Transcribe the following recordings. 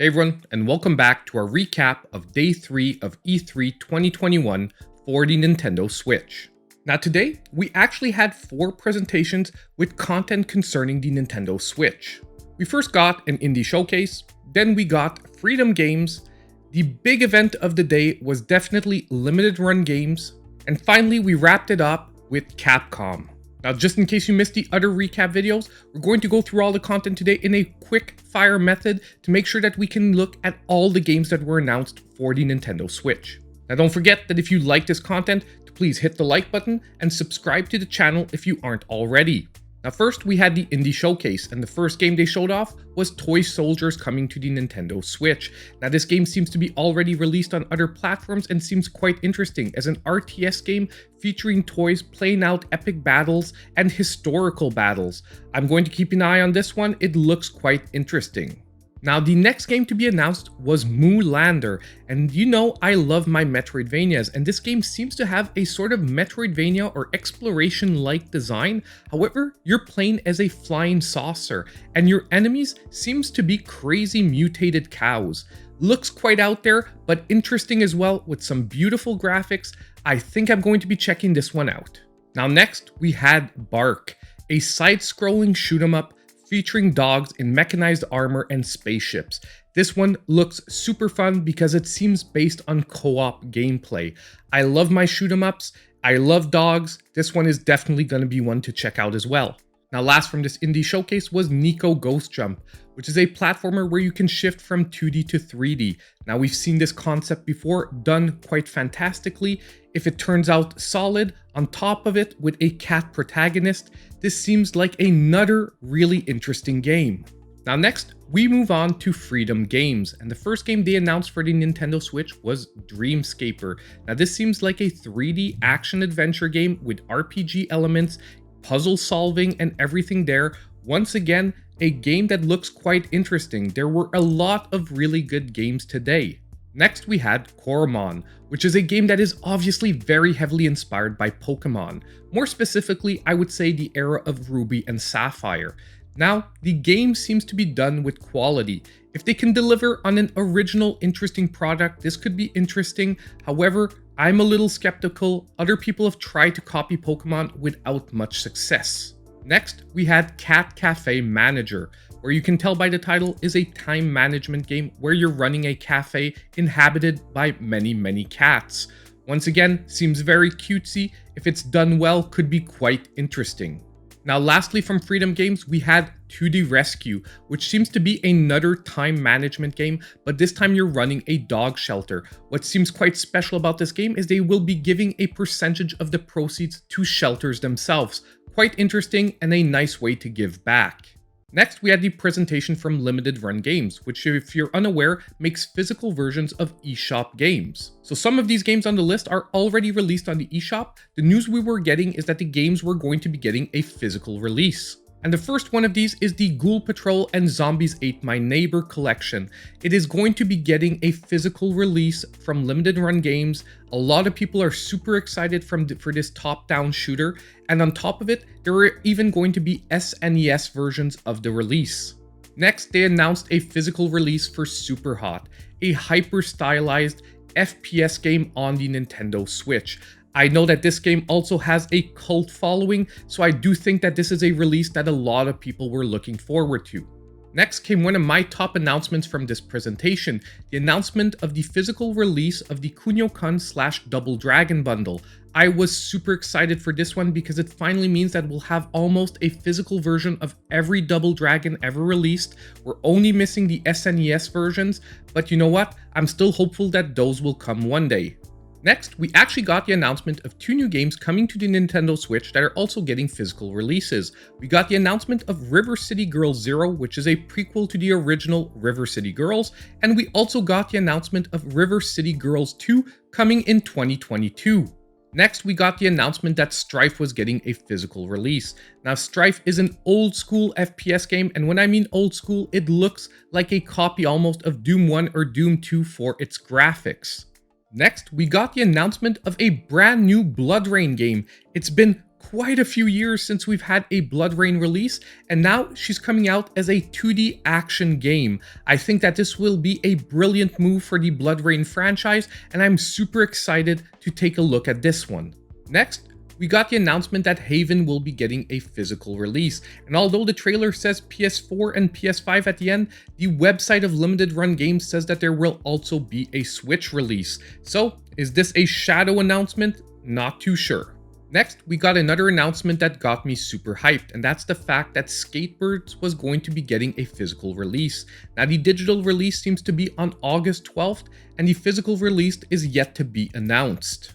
Hey everyone, and welcome back to our recap of Day 3 of E3 2021 for the Nintendo Switch. Now today, we actually had 4 presentations with content concerning the Nintendo Switch. We first got an indie showcase, then we got Freedom Games, the big event of the day was definitely limited run games, and finally we wrapped it up with Capcom. Now, just in case you missed the other recap videos, we're going to go through all the content today in a quick fire method to make sure that we can look at all the games that were announced for the Nintendo Switch. Now, don't forget that if you like this content, to please hit the like button and subscribe to the channel if you aren't already. Now, first we had the indie showcase, and the first game they showed off was Toy Soldiers coming to the Nintendo Switch. Now, this game seems to be already released on other platforms and seems quite interesting as an RTS game featuring toys playing out epic battles and historical battles. I'm going to keep an eye on this one, it looks quite interesting. Now, the next game to be announced was Moolander, and you know I love my Metroidvanias, and this game seems to have a sort of Metroidvania or exploration-like design. However, you're playing as a flying saucer, and your enemies seems to be crazy mutated cows. Looks quite out there, but interesting as well with some beautiful graphics. I think I'm going to be checking this one out. Now next, we had Bark, a side-scrolling shoot-'em-up featuring dogs in mechanized armor and spaceships. This one looks super fun because it seems based on co-op gameplay. I love my shoot-'em-ups, I love dogs, this one is definitely going to be one to check out as well. Now last from this indie showcase was Nico Ghost Jump, which is a platformer where you can shift from 2D to 3D. Now we've seen this concept before, done quite fantastically. If it turns out solid, on top of it with a cat protagonist, this seems like another really interesting game. Now next, we move on to Freedom Games, and the first game they announced for the Nintendo Switch was Dreamscaper. Now this seems like a 3D action-adventure game with RPG elements, puzzle solving, and everything there. Once again, a game that looks quite interesting. There were a lot of really good games today. Next we had Coromon, which is a game that is obviously very heavily inspired by Pokemon. More specifically, I would say the era of Ruby and Sapphire. Now, the game seems to be done with quality. If they can deliver on an original, interesting product, this could be interesting. However, I'm a little skeptical. Other people have tried to copy Pokemon without much success. Next, we had Cat Cafe Manager, where you can tell by the title is a time management game where you're running a cafe inhabited by many cats. Once again, seems very cutesy. If it's done well, could be quite interesting. Now lastly from Freedom Games, we had 2D Rescue, which seems to be another time management game, but this time you're running a dog shelter. What seems quite special about this game is they will be giving a percentage of the proceeds to shelters themselves. Quite interesting and a nice way to give back. Next, we had the presentation from Limited Run Games, which if you're unaware, makes physical versions of eShop games. So some of these games on the list are already released on the eShop. The news we were getting is that the games were going to be getting a physical release. And the first one of these is the Ghoul Patrol and Zombies Ate My Neighbor collection. It is going to be getting a physical release from Limited Run Games. A lot of people are super excited for this top-down shooter, and on top of it, there are even going to be SNES versions of the release. Next, they announced a physical release for Superhot, a hyper-stylized FPS game on the Nintendo Switch. I know that this game also has a cult following, so I do think that this is a release that a lot of people were looking forward to. Next came one of my top announcements from this presentation, the announcement of the physical release of the Kunio-kun / Double Dragon bundle. I was super excited for this one because it finally means that we'll have almost a physical version of every Double Dragon ever released. We're only missing the SNES versions, but you know what? I'm still hopeful that those will come one day. Next, we actually got the announcement of 2 new games coming to the Nintendo Switch that are also getting physical releases. We got the announcement of River City Girls Zero, which is a prequel to the original River City Girls, and we also got the announcement of River City Girls 2 coming in 2022. Next, we got the announcement that Strife was getting a physical release. Now, Strife is an old school FPS game, and when I mean old school, it looks like a copy almost of Doom 1 or Doom 2 for its graphics. Next, we got the announcement of a brand new Blood Rain game. It's been quite a few years since we've had a Blood Rain release, and now she's coming out as a 2D action game. I think that this will be a brilliant move for the Blood Rain franchise, and I'm super excited to take a look at this one. Next, we got the announcement that Haven will be getting a physical release, and although the trailer says PS4 and PS5 at the end, the website of Limited Run Games says that there will also be a Switch release. So, is this a shadow announcement? Not too sure. Next, we got another announcement that got me super hyped, and that's the fact that Skatebirds was going to be getting a physical release. Now, the digital release seems to be on August 12th, and the physical release is yet to be announced.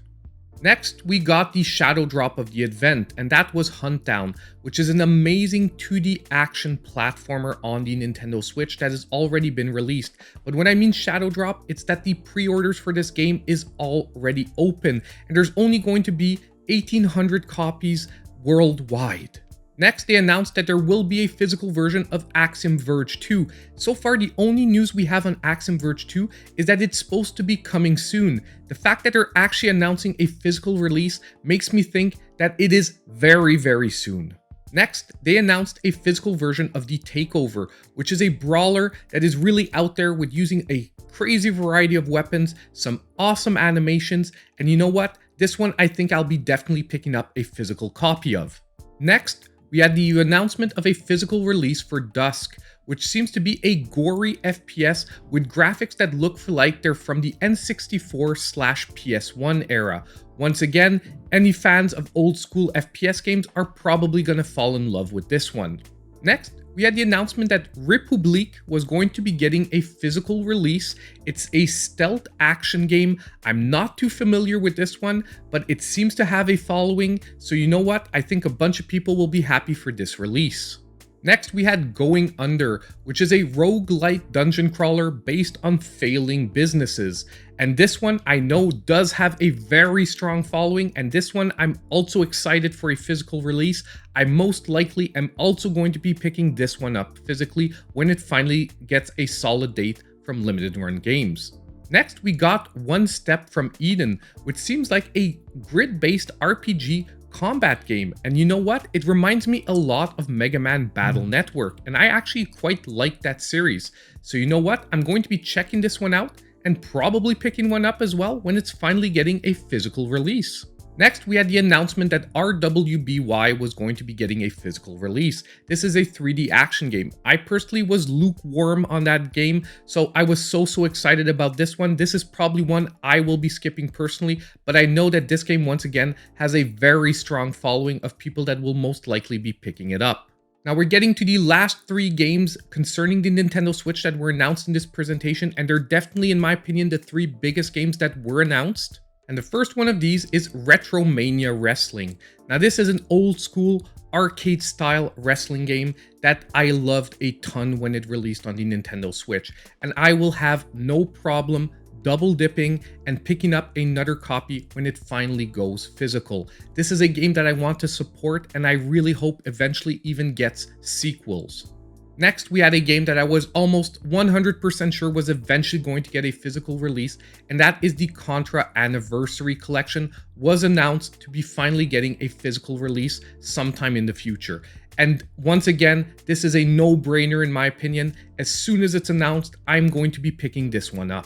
Next, we got the shadow drop of the event, and that was Huntdown, which is an amazing 2D action platformer on the Nintendo Switch that has already been released. But when I mean shadow drop, it's that the pre-orders for this game is already open, and there's only going to be 1,800 copies worldwide. Next, they announced that there will be a physical version of Axiom Verge 2. So far, the only news we have on Axiom Verge 2 is that it's supposed to be coming soon. The fact that they're actually announcing a physical release makes me think that it is very, very soon. Next, they announced a physical version of The Takeover, which is a brawler that is really out there with using a crazy variety of weapons, some awesome animations, and you know what? This one I think I'll be definitely picking up a physical copy of. Next, we had the announcement of a physical release for Dusk, which seems to be a gory FPS with graphics that look like they're from the N64/PS1 era. Once again, any fans of old school FPS games are probably gonna fall in love with this one. Next, we had the announcement that Republique was going to be getting a physical release. It's a stealth action game. I'm not too familiar with this one, but it seems to have a following, so you know what? I think a bunch of people will be happy for this release. Next, we had Going Under, which is a roguelite dungeon crawler based on failing businesses. And this one I know does have a very strong following, and this one I'm also excited for a physical release. I most likely am also going to be picking this one up physically when it finally gets a solid date from Limited Run Games. Next, we got One Step from Eden, which seems like a grid-based RPG combat game, and you know what? It reminds me a lot of Mega Man Battle Network, and I actually quite like that series. So you know what? I'm going to be checking this one out and probably picking one up as well when it's finally getting a physical release. Next, we had the announcement that RWBY was going to be getting a physical release. This is a 3D action game. I personally was lukewarm on that game, so I was so excited about this one. This is probably one I will be skipping personally, but I know that this game once again has a very strong following of people that will most likely be picking it up. Now we're getting to the last 3 games concerning the Nintendo Switch that were announced in this presentation, and they're definitely, in my opinion, the 3 biggest games that were announced. And the first one of these is Retromania Wrestling. Now this is an old school arcade style wrestling game that I loved a ton when it released on the Nintendo Switch, and I will have no problem double dipping and picking up another copy when it finally goes physical. This is a game that I want to support, and I really hope eventually even gets sequels. Next, we had a game that I was almost 100% sure was eventually going to get a physical release, and that is the Contra Anniversary Collection, was announced to be finally getting a physical release sometime in the future. And once again, this is a no-brainer in my opinion. As soon as it's announced, I'm going to be picking this one up.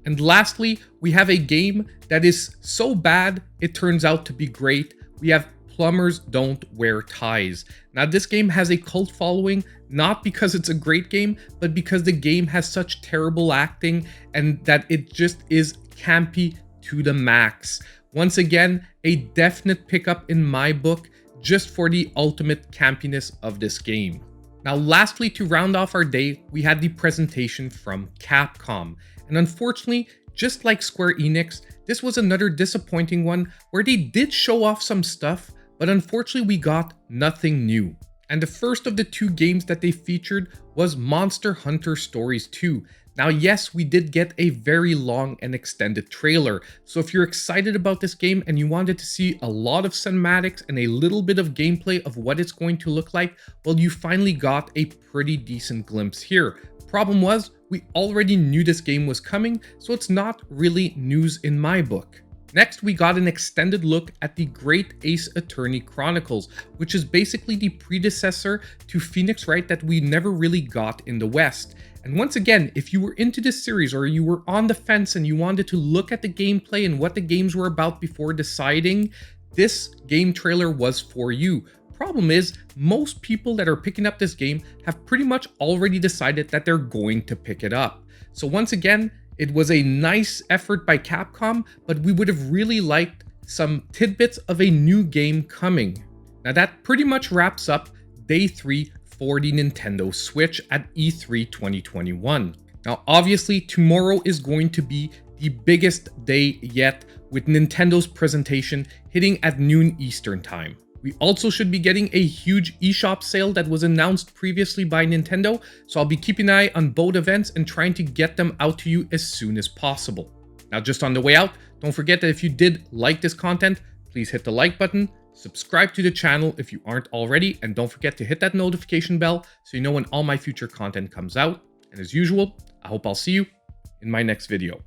And lastly, we have a game that is so bad, it turns out to be great. We have Plumbers Don't Wear Ties. Now this game has a cult following, not because it's a great game, but because the game has such terrible acting and that it just is campy to the max. Once again, a definite pickup in my book, just for the ultimate campiness of this game. Now lastly, to round off our day, we had the presentation from Capcom. And unfortunately, just like Square Enix, this was another disappointing one where they did show off some stuff, but unfortunately we got nothing new. And the first of the 2 games that they featured was Monster Hunter Stories 2. Now yes, we did get a very long and extended trailer, so if you're excited about this game and you wanted to see a lot of cinematics and a little bit of gameplay of what it's going to look like, well, you finally got a pretty decent glimpse here. Problem was, we already knew this game was coming, so it's not really news in my book. Next, we got an extended look at the Great Ace Attorney Chronicles, which is basically the predecessor to Phoenix Wright that we never really got in the West. And once again, if you were into this series or you were on the fence and you wanted to look at the gameplay and what the games were about before deciding, this game trailer was for you. Problem is, most people that are picking up this game have pretty much already decided that they're going to pick it up. So once again, it was a nice effort by Capcom, but we would have really liked some tidbits of a new game coming. Now that pretty much wraps up Day 3 for the Nintendo Switch at E3 2021. Now obviously tomorrow is going to be the biggest day yet, with Nintendo's presentation hitting at noon Eastern Time. We also should be getting a huge eShop sale that was announced previously by Nintendo, so I'll be keeping an eye on both events and trying to get them out to you as soon as possible. Now just on the way out, don't forget that if you did like this content, please hit the like button, subscribe to the channel if you aren't already, and don't forget to hit that notification bell so you know when all my future content comes out. And as usual, I hope I'll see you in my next video.